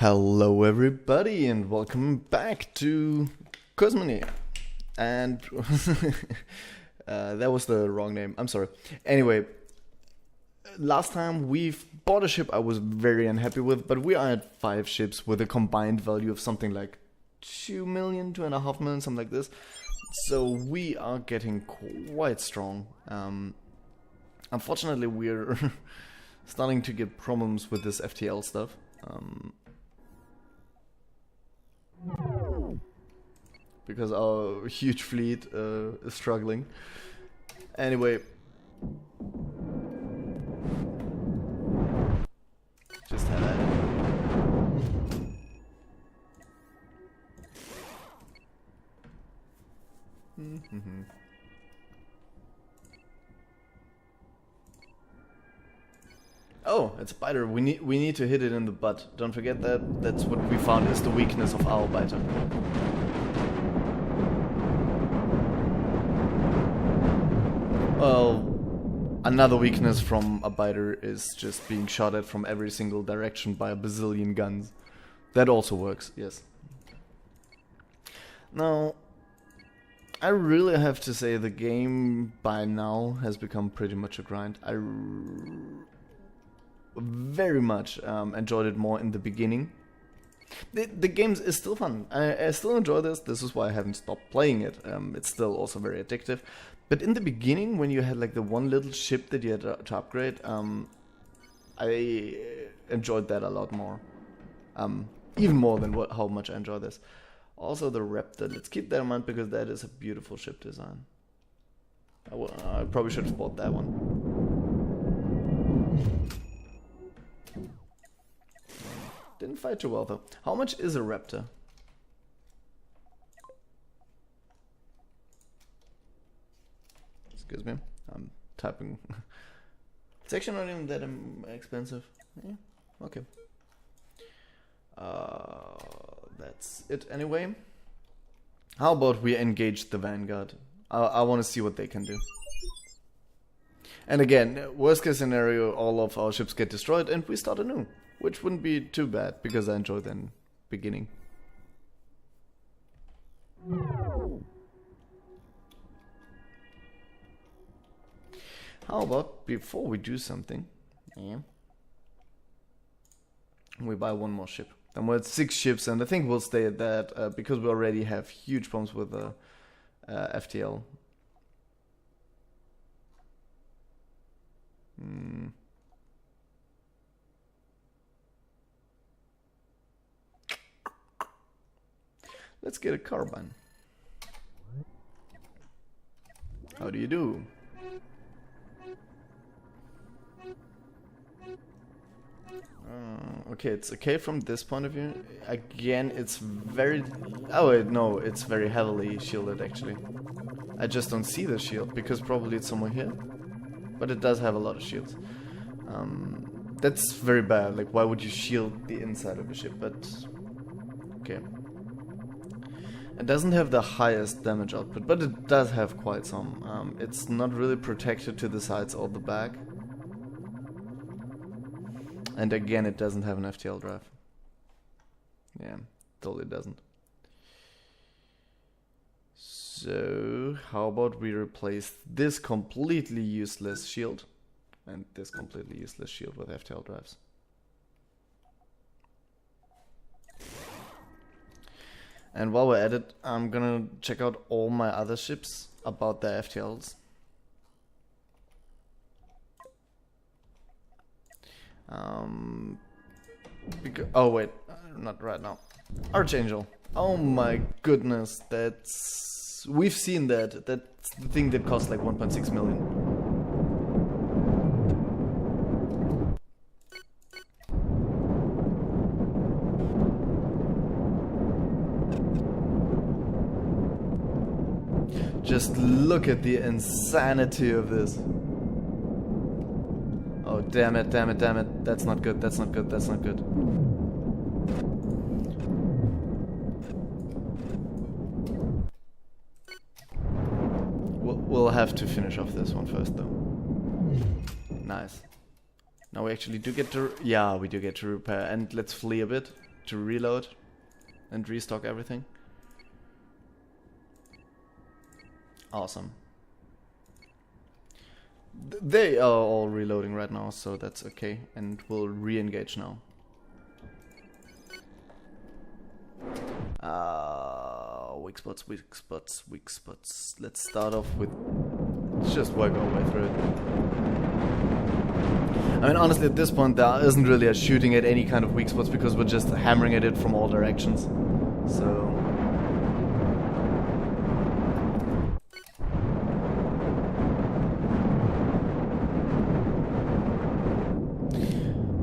Hello everybody and welcome back to Cosmoteer. And that was the wrong name, I'm sorry. Anyway, last time we've bought a ship I was very unhappy with, but we are at 5 ships with a combined value of something like 2 million, 2.5 million, something like this. So we are getting quite strong. Unfortunately we're starting to get problems with this FTL stuff. Because our huge fleet is struggling. Anyway, just have at it. Oh, it's a biter. We need to hit it in the butt. Don't forget that. That's what we found is the weakness of our biter. Well, another weakness from a biter is just being shot at from every single direction by a bazillion guns. That also works, yes. Now, I really have to say the game by now has become pretty much a grind. I very much enjoyed it more in the beginning. The game is still fun. I still enjoy this. This is why I haven't stopped playing it. It's still also very addictive. But in the beginning, when you had like the one little ship that you had to upgrade, I enjoyed that a lot more. Even more than how much I enjoy this. Also the Raptor. Let's keep that in mind because that is a beautiful ship design. I probably should have bought that one. Didn't fight too well though. How much is a Raptor? Excuse me, I'm typing. It's actually not even that expensive. Yeah, okay. That's it anyway. How about we engage the Vanguard? I want to see what they can do. And again, worst case scenario, all of our ships get destroyed and we start anew. Which wouldn't be too bad, because I enjoyed the beginning. How about, before we do something, we buy one more ship. Then we're at 6 ships, and I think we'll stay at that, because we already have huge problems with the FTL. Let's get a carbine. How do you do? Okay, it's okay from this point of view. Again, it's very... Oh wait, no, it's very heavily shielded actually. I just don't see the shield, because probably it's somewhere here. But it does have a lot of shields. That's very bad, like why would you shield the inside of a ship, but... Okay. It doesn't have the highest damage output, but it does have quite some. It's not really protected to the sides or the back. And again, it doesn't have an FTL drive. Yeah, totally doesn't. So, how about we replace this completely useless shield and this completely useless shield with FTL drives. And while we're at it, I'm gonna check out all my other ships about their FTLs. Oh wait, not right now. Archangel. Oh my goodness, that's... We've seen that. That's the thing that costs like 1.6 million. Just look at the insanity of this. Oh, damn it, damn it, damn it. That's not good, that's not good, that's not good. We'll have to finish off this one first, though. Nice. Now we actually do get to... Yeah, we do get to repair. And let's flee a bit. to reload and restock everything. Awesome. They are all reloading right now, so that's okay, and we'll re-engage now. Weak spots, weak spots, weak spots. Let's start off with... Let's just work our way through it. I mean, honestly, at this point, there isn't really a shooting at any kind of weak spots because we're just hammering at it from all directions. So...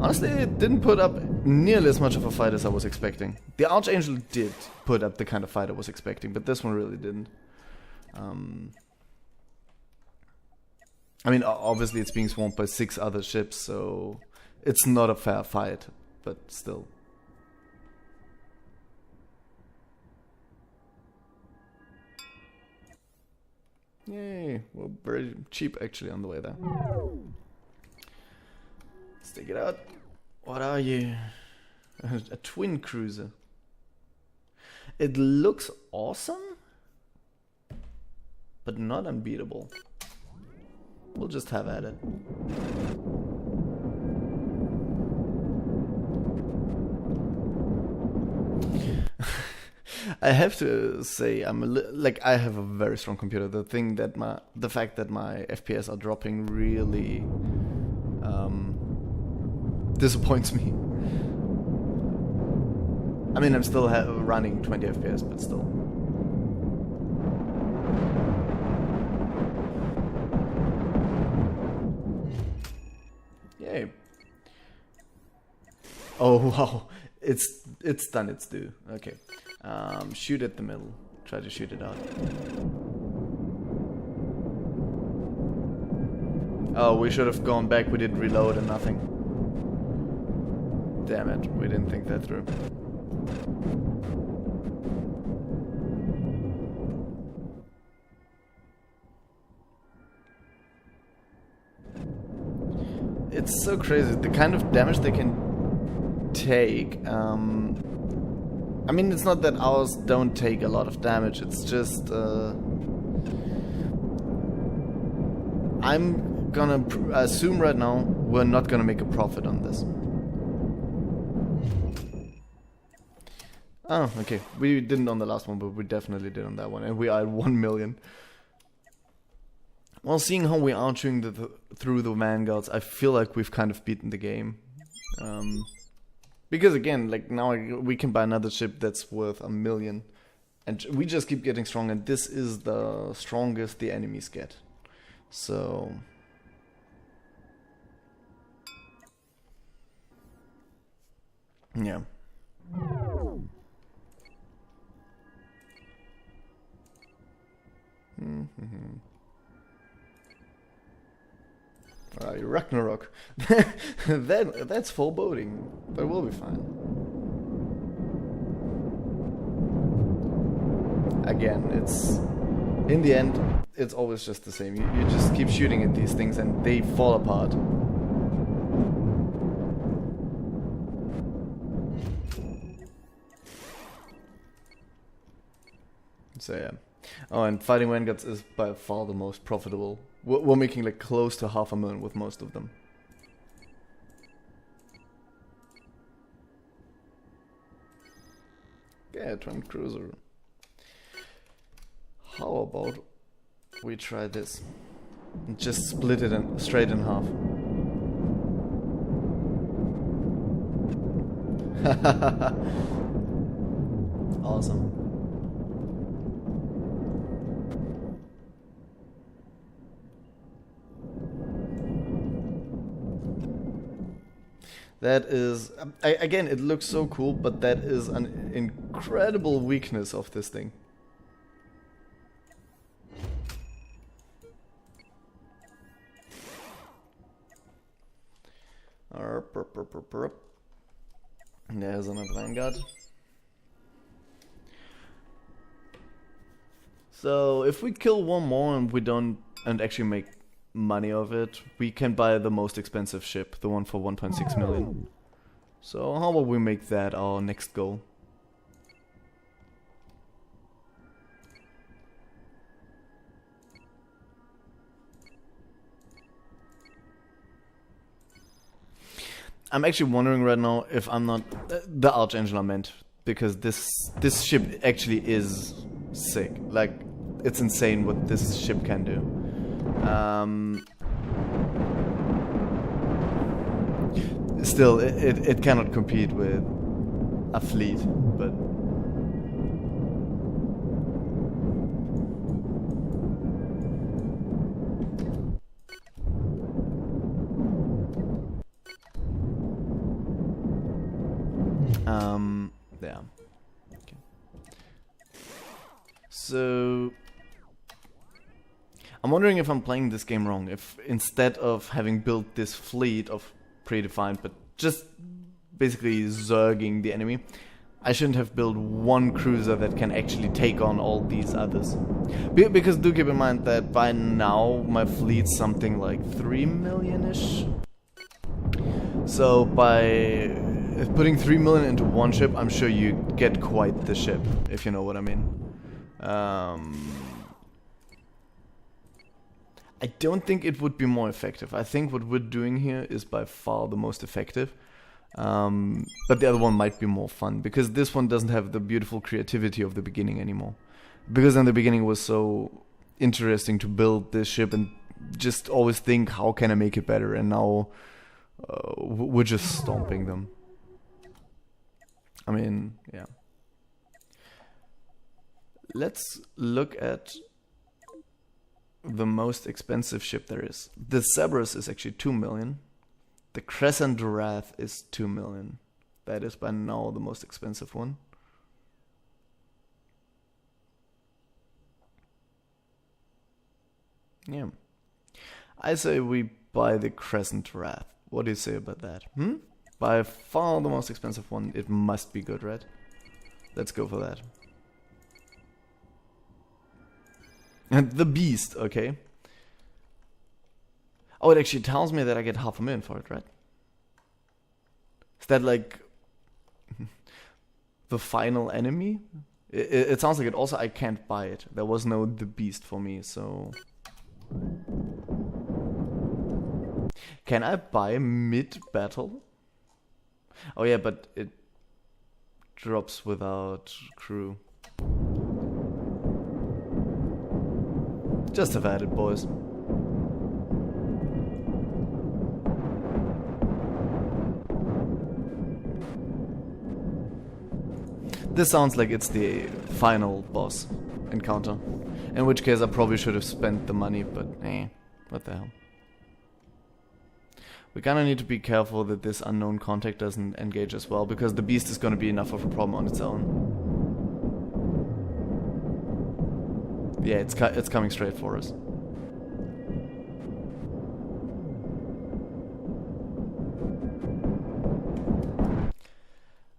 Honestly, it didn't put up nearly as much of a fight as I was expecting. The Archangel did put up the kind of fight I was expecting, but this one really didn't. I mean, obviously it's being swamped by 6 other ships, so it's not a fair fight, but still. Yay, we're very cheap actually on the way there. Let's take it out. What are you? A twin cruiser. It looks awesome, but not unbeatable. We'll just have at it. I have to say, like I have a very strong computer. The fact that my FPS are dropping really disappoints me. I mean, I'm still running 20 FPS, but still. Yay. Oh wow, it's done its due. Okay, shoot at the middle. Try to shoot it out. Oh, we should have gone back. We did reload and nothing. Damn it, we didn't think that through. It's so crazy, the kind of damage they can take. I mean, it's not that ours don't take a lot of damage, it's just... I'm gonna assume right now we're not gonna make a profit on this. Oh, okay. We didn't on the last one, but we definitely did on that one. And we are at 1 million. Well, seeing how we are chewing through the vanguards, I feel like we've kind of beaten the game. Because again, like now we can buy another ship that's worth 1 million. And we just keep getting strong, and this is the strongest the enemies get. So... yeah. Ragnarok. That's foreboding, but we'll be fine. Again, it's... in the end, it's always just the same. You just keep shooting at these things and they fall apart. So yeah. Oh, and fighting vanguards is by far the most profitable. We're making like close to 500,000 with most of them. Yeah, twin cruiser. How about we try this? And just split it straight in half. Awesome. That is... again, it looks so cool, but that is an incredible weakness of this thing. There's another vanguard. So, if we kill one more and we don't... and actually make money of it, we can buy the most expensive ship, the one for 1.6 million. So how about we make that our next goal? I'm actually wondering right now if I'm not the Archangel I meant, because this ship actually is sick. Like, it's insane what this ship can do. Still, it cannot compete with a fleet, but yeah. Okay. So I'm wondering if I'm playing this game wrong. If instead of having built this fleet of predefined, but just basically zerging the enemy, I shouldn't have built one cruiser that can actually take on all these others. Because do keep in mind that by now my fleet's something like 3 million-ish. So by putting 3 million into one ship, I'm sure you get quite the ship, if you know what I mean. I don't think it would be more effective. I think what we're doing here is by far the most effective. But the other one might be more fun, because this one doesn't have the beautiful creativity of the beginning anymore. Because in the beginning it was so interesting to build this ship and just always think, how can I make it better? And now we're just stomping them. I mean, yeah. Let's look at the most expensive ship there is. The Cerberus is actually 2 million. The Crescent Wrath is 2 million. That is by now the most expensive one. Yeah. I say we buy the Crescent Wrath. What do you say about that? By far the most expensive one. It must be good, right? Let's go for that. And the Beast, okay. Oh, it actually tells me that I get 500,000 for it, right? Is that like the final enemy? It sounds like it. Also, I can't buy it. There was no the Beast for me, so... Can I buy mid-battle? Oh yeah, but it drops without crew. Just have at it, boys. This sounds like it's the final boss encounter. In which case I probably should have spent the money, but what the hell. We kinda need to be careful that this unknown contact doesn't engage as well, because the Beast is gonna be enough of a problem on its own. Yeah, it's coming straight for us.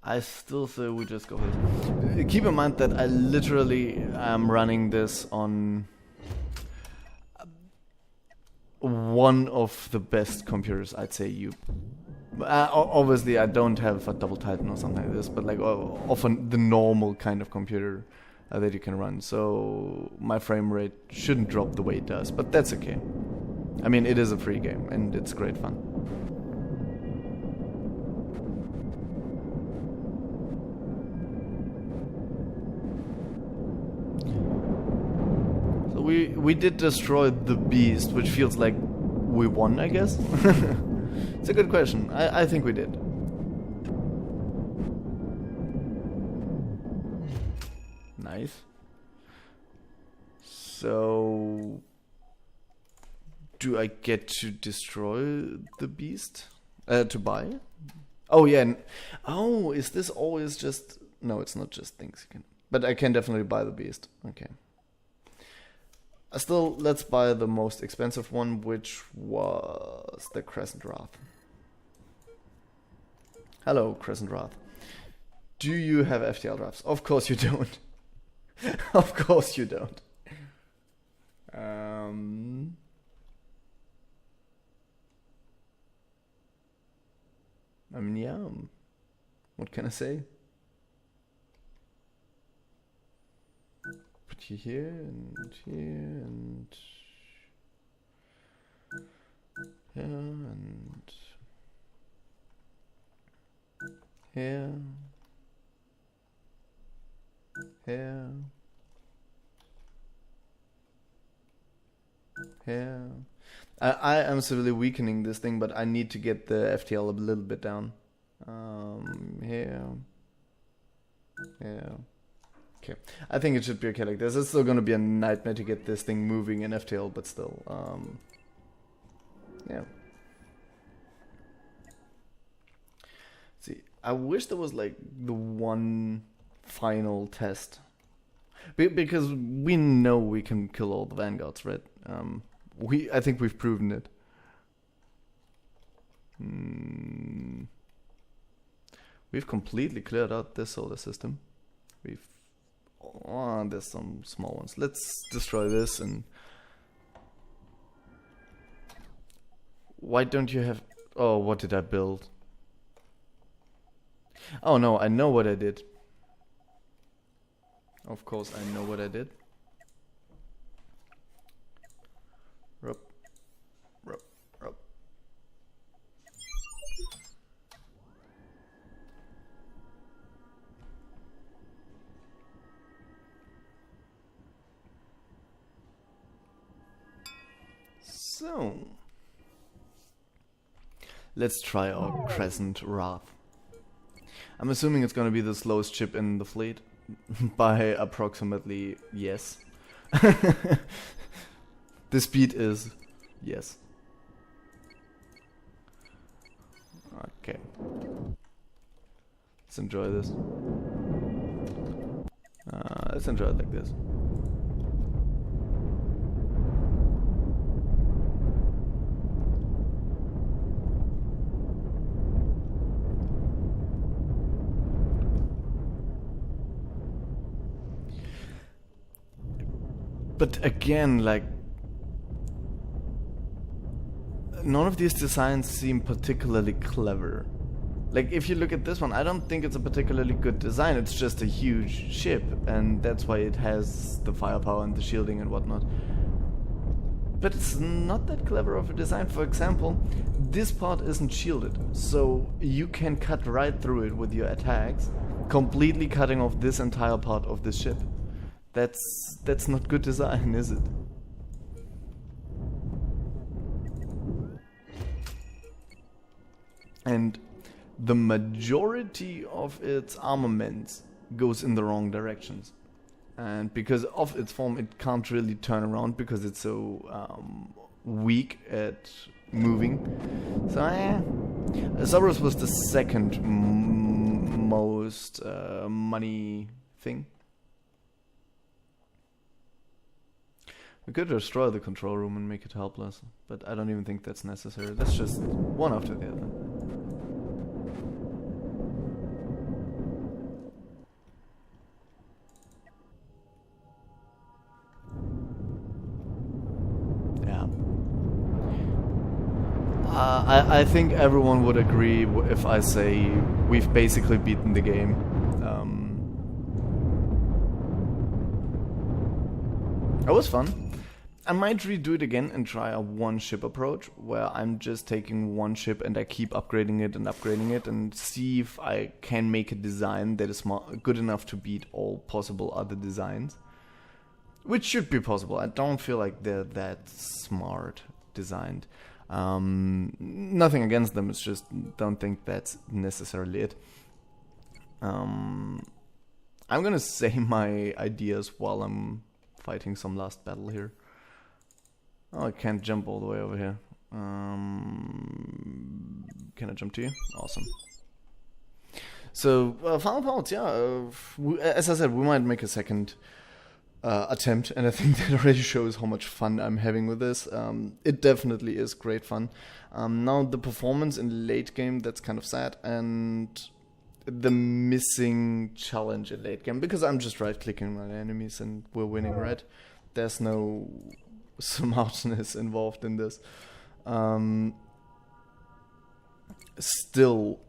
I still say we just go with it. Keep in mind that I literally am running this on one of the best computers, I'd say. Obviously I don't have a double Titan or something like this, but like often the normal kind of computer that you can run. So my frame rate shouldn't drop the way it does, but that's okay. I mean, it is a free game and it's great fun. We did destroy the Beast, which feels like we won, I guess. It's a good question. I think we did. Nice. So, do I get to destroy the Beast? To buy? Oh yeah. Oh, is this always just... No, it's not just things you can... But I can definitely buy the Beast. Okay. Still, let's buy the most expensive one, which was the Crescent Wrath. Hello, Crescent Wrath. Do you have FTL drafts? Of course you don't. Of course you don't. I mean, yeah. What can I say? Put you here and here and here and here, here, here. I am severely weakening this thing, but I need to get the FTL a little bit down. Here, here. Okay, I think it should be okay like this. It's still gonna be a nightmare to get this thing moving in FTL, but still, yeah. See, I wish there was like the one final test, because we know we can kill all the vanguards, right? I think we've proven it. We've completely cleared out this solar system. There's some small ones. Let's destroy this. And why don't you have... Oh, what did I build? Oh no, I know what I did. Of course I know what I did. Rup, rup, rup. So, let's try our Crescent Wrath. I'm assuming it's gonna be the slowest ship in the fleet. By approximately, yes. The speed is yes. Okay. Let's enjoy this. Let's enjoy it like this. But again, like, none of these designs seem particularly clever. Like, if you look at this one, I don't think it's a particularly good design. It's just a huge ship, and that's why it has the firepower and the shielding and whatnot. But it's not that clever of a design. For example, this part isn't shielded, so you can cut right through it with your attacks, completely cutting off this entire part of the ship. That's not good design, is it? And the majority of its armaments goes in the wrong directions. And because of its form, it can't really turn around because it's so weak at moving. So Cerberus was the second most money thing. We could destroy the control room and make it helpless, but I don't even think that's necessary. That's just one after the other. Yeah. I think everyone would agree if I say we've basically beaten the game. It was fun. I might redo it again and try a one-ship approach, where I'm just taking one ship and I keep upgrading it and see if I can make a design that is good enough to beat all possible other designs. Which should be possible. I don't feel like they're that smart designed. Nothing against them, it's just don't think that's necessarily it. I'm gonna say my ideas while I'm fighting some last battle here. Oh, I can't jump all the way over here. Can I jump to you? Awesome. So, final parts, yeah. As I said, we might make a second attempt, and I think that already shows how much fun I'm having with this. It definitely is great fun. Now, the performance in late game, that's kind of sad, and the missing challenge in late game, because I'm just right-clicking my enemies and we're winning, right? There's no smartness involved in this. Still,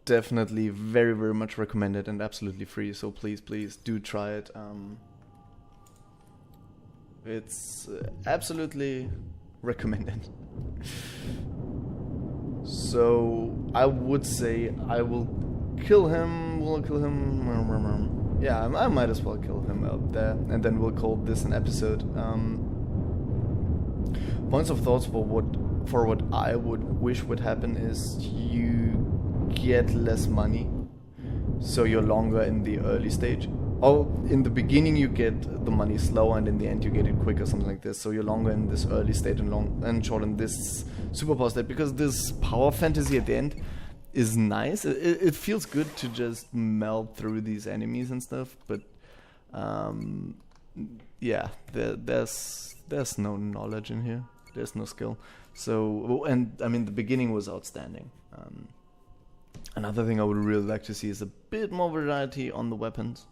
definitely very, very much recommended and absolutely free. So please, please do try it. It's absolutely recommended. So I would say I will kill him. We'll kill him. Yeah, I might as well kill him out there, and then we'll call this an episode. Points of thoughts for what I would wish would happen is you get less money, so you're longer in the early stage. Oh, in the beginning you get the money slower, and in the end you get it quicker, something like this. So you're longer in this early state and short in this superpower state, because this power fantasy at the end is nice. It feels good to just melt through these enemies and stuff, but yeah, there's no knowledge in here. There's no skill. So, and I mean, the beginning was outstanding. Another thing I would really like to see is a bit more variety on the weapons.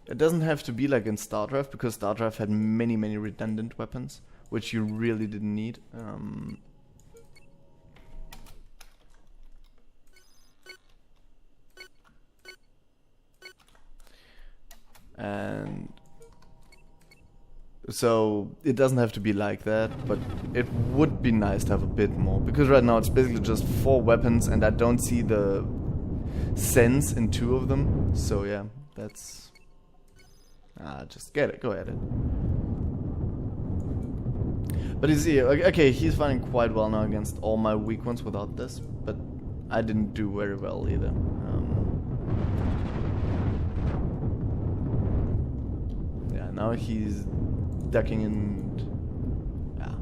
It doesn't have to be like in Stardrive, because Stardrive had many, many redundant weapons, which you really didn't need. And so it doesn't have to be like that, but it would be nice to have a bit more, because right now it's basically just 4 weapons and I don't see the sense in 2 of them. So yeah, that's just get it, go at it. But you see, okay, he's fighting quite well now against all my weak ones without this, but I didn't do very well either. Yeah, now he's ducking and yeah.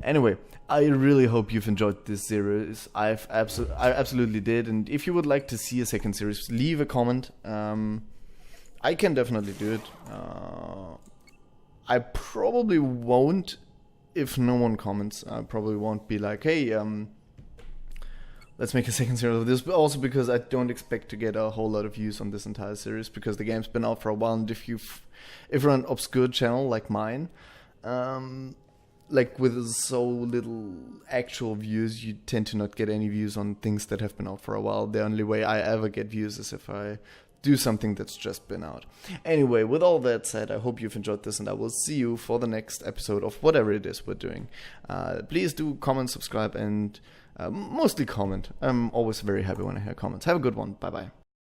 Anyway, I really hope you've enjoyed this series. I absolutely did, and if you would like to see a second series, leave a comment. I can definitely do it. I probably won't if no one comments. I probably won't be like, hey, let's make a second series of this, but also because I don't expect to get a whole lot of views on this entire series, because the game's been out for a while, and if you're an obscure channel like mine, like with so little actual views, you tend to not get any views on things that have been out for a while. The only way I ever get views is if I do something that's just been out. Anyway, with all that said, I hope you've enjoyed this, and I will see you for the next episode of whatever it is we're doing. Please do comment, subscribe, and mostly comment. I'm always very happy when I hear comments. Have a good one. Bye-bye.